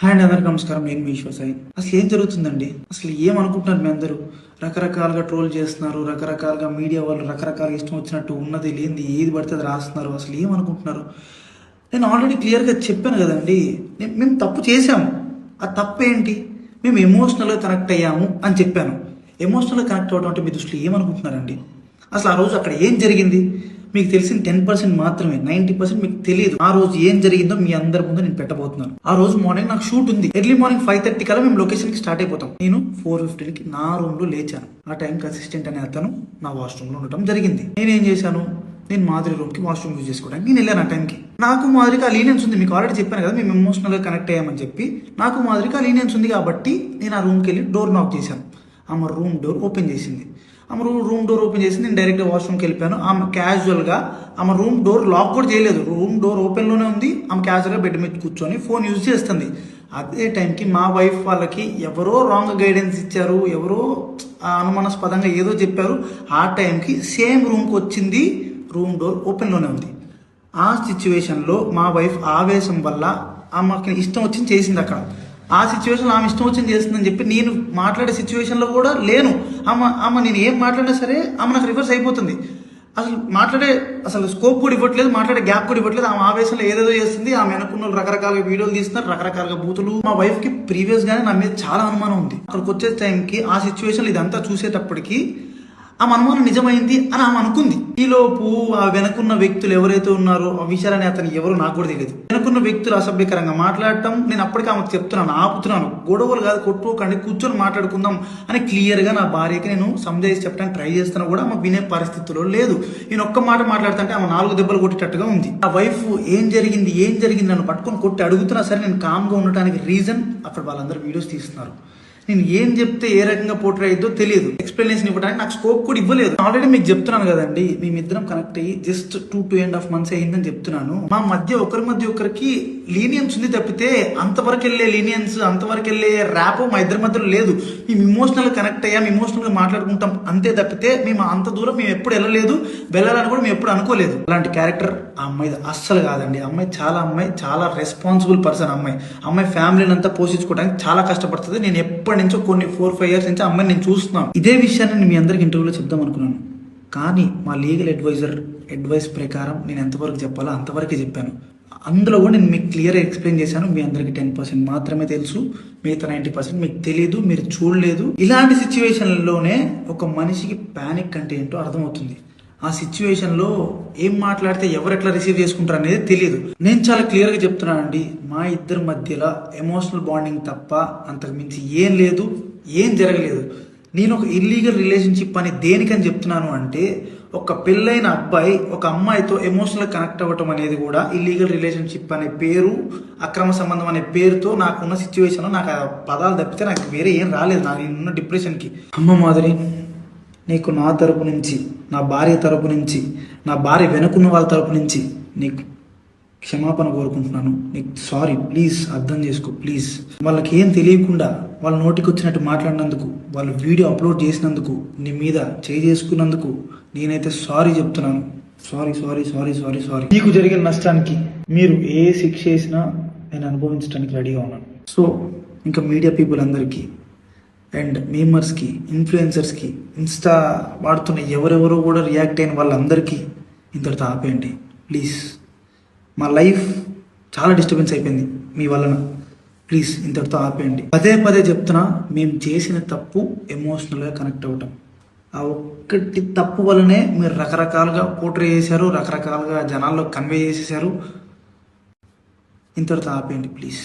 Hi అండి, అందరికీ నమస్కారం. నేను మీ సాయి. అసలు ఏం జరుగుతుందండి? అసలు ఏమనుకుంటున్నారు మీ అందరూ? రకరకాలుగా ట్రోల్ చేస్తున్నారు, రకరకాలుగా మీడియా వాళ్ళు రకరకాలుగా ఇష్టం వచ్చినట్టు ఉన్నది లేనిది ఏది పడితే అది రాస్తున్నారు. అసలు ఏమనుకుంటున్నారు? నేను ఆల్రెడీ క్లియర్గా చెప్పాను కదండి. మేము తప్పు చేశాము. ఆ తప్పు ఏంటి? మేము ఎమోషనల్గా కనెక్ట్ అయ్యాము అని చెప్పాను. ఎమోషనల్గా కనెక్ట్ అవ్వడం అంటే మీ దృష్టిలో ఏమనుకుంటున్నారండి? అసలు ఆ రోజు అక్కడ ఏం జరిగింది? మీకు తెలిసిన 10% మాత్రమే, 90% మీకు తెలియదు. ఆ రోజు ఏం జరిగిందో మీ అందరి ముందు నేను పెట్టబోతున్నాను. ఆ రోజు మార్నింగ్ నాకు షూట్ ఉంది. ఎర్లీ మార్నింగ్ 5:30 కల్లా మేము లొకేషన్ కి స్టార్ట్ అయిపోతాం. నేను 4:15కి నా రూమ్ లో లేచాను. ఆ టైంకి అసిస్టెంట్ అనే అతను నా వాష్రూమ్ లో ఉండటం జరిగింది. నేనేం చేశాను? నేను మాధురి రూమ్ కి వాష్రూమ్ యూజ్ చేసుకోవడానికి నేను వెళ్ళాను. ఆ టైంకి నాకు మాధురికి ఆ లీనియన్స్ ఉంది. మీకు ఆల్రెడీ చెప్పాను కదా, మేము ఎమోషనల్ గా కనెక్ట్ అయ్యామని చెప్పి. నాకు మాధురికి ఆ లీనియన్స్ ఉంది కాబట్టి నేను ఆ రూమ్కి వెళ్ళి డోర్ నాక్ చేశాను. ఆమె రూమ్ డోర్ ఓపెన్ చేసింది. ఆమె రూమ్ డోర్ ఓపెన్ చేసి నేను డైరెక్ట్గా వాష్రూమ్కి వెళ్ళిపోయాను. ఆమె క్యాజువల్గా ఆమె రూమ్ డోర్ లాక్ కూడా చేయలేదు. రూమ్ డోర్ ఓపెన్లోనే ఉంది. ఆమె క్యాజువల్గా బెడ్ మీద కూర్చొని ఫోన్ యూజ్ చేస్తుంది. అదే టైంకి మా వైఫ్ వాళ్ళకి ఎవరో రాంగ్ గైడెన్స్ ఇచ్చారు, ఎవరో అనుమానాస్పదంగా ఏదో చెప్పారు. ఆ టైంకి సేమ్ రూమ్కి వచ్చింది. రూమ్ డోర్ ఓపెన్లోనే ఉంది. ఆ సిచ్యువేషన్లో మా వైఫ్ ఆవేశం వల్ల ఆమెకి ఇష్టం వచ్చింది చేసింది. అక్కడ ఆ సిచ్యువేషన్లో ఆమె ఇష్టం వచ్చింది చేస్తుందని చెప్పి నేను మాట్లాడే సిచ్యువేషన్లో కూడా లేను. ఆమె నేను ఏం మాట్లాడినా సరే ఆమె నాకు రివర్స్ అయిపోతుంది. అసలు స్కోప్ కూడా ఇవ్వట్లేదు, మాట్లాడే గ్యాప్ కూడా ఇవ్వట్లేదు. ఆమె ఆవేశంలో ఏదేదో చేస్తుంది. ఆమె అనుకున్న రకరకాల వీడియోలు తీస్తున్నారు, రకరకాలుగా బూతులు. మా వైఫ్ కి ప్రీవియస్ గానే నా మీద చాలా అనుమానం ఉంది. అక్కడికి వచ్చే టైంకి ఆ సిచ్యువేషన్ ఇదంతా చూసేటప్పటికి ఆమె అనుమానం నిజమైంది అని ఆమె అనుకుంది. ఈలోపు ఆ వెనకున్న వ్యక్తులు ఎవరైతే ఉన్నారో ఆ విషయాలని అతను ఎవరో నాకు కూడా తెలియదు. వెనకున్న వ్యక్తులు అసభ్యకరంగా మాట్లాడటం నేను అప్పటికి ఆమెకు చెప్తున్నాను, ఆపుతున్నాను. గొడవలు కాదు, కొట్టుకోకండి, కూర్చొని మాట్లాడుకుందాం అని క్లియర్ గా నా భార్యకి నేను సంజాయిషి చెప్పడానికి ట్రై చేస్తున్నా కూడా ఆమె వినే పరిస్థితిలో లేదు. నేను ఒక్క మాట మాట్లాడుతుంటే ఆమె 4 దెబ్బలు కొట్టేటట్టుగా ఉంది. ఆ వైఫ్ ఏం జరిగింది నన్ను పట్టుకొని కొట్టి అడుగుతున్నా సరే నేను కామ్గా ఉండటానికి రీజన్ అక్కడ వాళ్ళందరూ వీడియోస్ తీస్తున్నారు. నేను ఏం చెప్తే ఏ రకంగా పోర్ట్రే అయ్యిద్దో తెలియదు. ఎక్స్ప్లెనేషన్ ఇవ్వడానికి నాకు స్కోప్ కూడా ఇవ్వలేదు. ఆల్రెడీ మీకు చెప్తున్నాను కదండి, మేమిద్దరం కనెక్ట్ అయ్యి జస్ట్ 2.5 months అయిందని చెప్తున్నాను. మా మధ్య ఒకరికి లీనియన్స్ ఉంది తప్పితే అంతవరకు వెళ్ళే లీనియన్స్, అంతవరకు వెళ్ళే ర్యాప్ మా ఇద్దరి మధ్యలో లేదు. మేము ఇమోషనల్ కనెక్ట్ అయ్యాం, ఇమోషనల్ గా మాట్లాడుకుంటాం అంతే తప్పితే మేము అంత దూరం మేము ఎప్పుడు వెళ్ళాలని కూడా మేము ఎప్పుడు అనుకోలేదు. అలాంటి క్యారెక్టర్ ఆ అమ్మాయి అస్సలు కాదండి. అమ్మాయి చాలా రెస్పాన్సిబుల్ పర్సన్. అమ్మాయి ఫ్యామిలీని అంతా పోషించుకోవడానికి చాలా కష్టపడుతుంది. నేను ఎప్పటి నుంచో కొన్ని 4-5 years నుంచి అమ్మాయిని నేను చూస్తున్నాను. ఇదే విషయాన్ని నేను మీ అందరికి ఇంటర్వ్యూలో చెప్దాం అనుకున్నాను. కానీ మా లీగల్ అడ్వైస్ ప్రకారం నేను ఎంతవరకు చెప్పాలో అంతవరకే చెప్పాను. అందులో కూడా నేను మీకు క్లియర్ ఎక్స్ప్లెయిన్ చేశాను. మీ అందరికి 10% మాత్రమే తెలుసు, మిగతా 90% మీకు తెలియదు, మీరు చూడలేదు. ఇలాంటి సిచ్యువేషన్లోనే ఒక మనిషికి పానిక్ అంటే ఏంటో అర్థమవుతుంది. ఆ సిచ్యువేషన్లో ఏం మాట్లాడితే ఎవరు ఎట్లా రిసీవ్ చేసుకుంటారు అనేది తెలియదు. నేను చాలా క్లియర్గా చెప్తున్నానండి, మా ఇద్దరి మధ్యలో ఎమోషనల్ బాండింగ్ తప్ప అంతకు మించి ఏం లేదు, ఏం జరగలేదు. నేను ఒక ఇల్లీగల్ రిలేషన్షిప్ అని దేనికని చెప్తున్నాను అంటే, ఒక పెళ్ళైన అబ్బాయి ఒక అమ్మాయితో ఎమోషనల్ కనెక్ట్ అవ్వటం అనేది కూడా ఇల్లీగల్ రిలేషన్షిప్ అనే పేరు, అక్రమ సంబంధం అనే పేరుతో నాకున్న సిచ్యువేషన్లో నాకు ఆ పదాలు తప్పితే నాకు వేరే ఏం రాలేదు. నేనున్న డిప్రెషన్కి. అమ్మ మాధురి, నీకు నా తరపు నుంచి, నా భార్య తరపు నుంచి, నా భార్య వెనుకున్న వాళ్ళ తరపు నుంచి నీకు క్షమాపణ కోరుకుంటున్నాను. నీకు సారీ, ప్లీజ్ అర్థం చేసుకో, ప్లీజ్. వాళ్ళకి ఏం తెలియకుండా వాళ్ళ నోటికి వచ్చినట్టు మాట్లాడినందుకు, వాళ్ళు వీడియో అప్లోడ్ చేసినందుకు, నీ మీద చేసుకున్నందుకు నేనైతే సారీ చెప్తున్నాను. సారీ. నీకు జరిగిన నష్టానికి మీరు ఏ శిక్ష చేసినా నేను అనుభవించడానికి రెడీగా ఉన్నాను. సో ఇంకా మీడియా పీపుల్ అందరికీ అండ్ మీమర్స్కి, ఇన్ఫ్లుయెన్సర్స్కి, ఇన్స్టా వాడుతున్న ఎవరెవరో కూడా రియాక్ట్ అయిన వాళ్ళందరికీ ఇంతటితో ఆపేయండి ప్లీజ్. మా లైఫ్ చాలా డిస్టర్బెన్స్ అయిపోయింది మీ వలన. ప్లీజ్ ఇంతటితో ఆపేయండి. పదే చెప్తున్నా, మేము చేసిన తప్పు ఎమోషనల్గా కనెక్ట్ అవ్వటం. ఆ ఒక్కటి తప్పు వల్లనే మీరు రకరకాలుగా పోర్ట్రే చేశారు, రకరకాలుగా జనాల్లో కన్వే చేసేసారు. ఇంతటితో ఆపేయండి ప్లీజ్.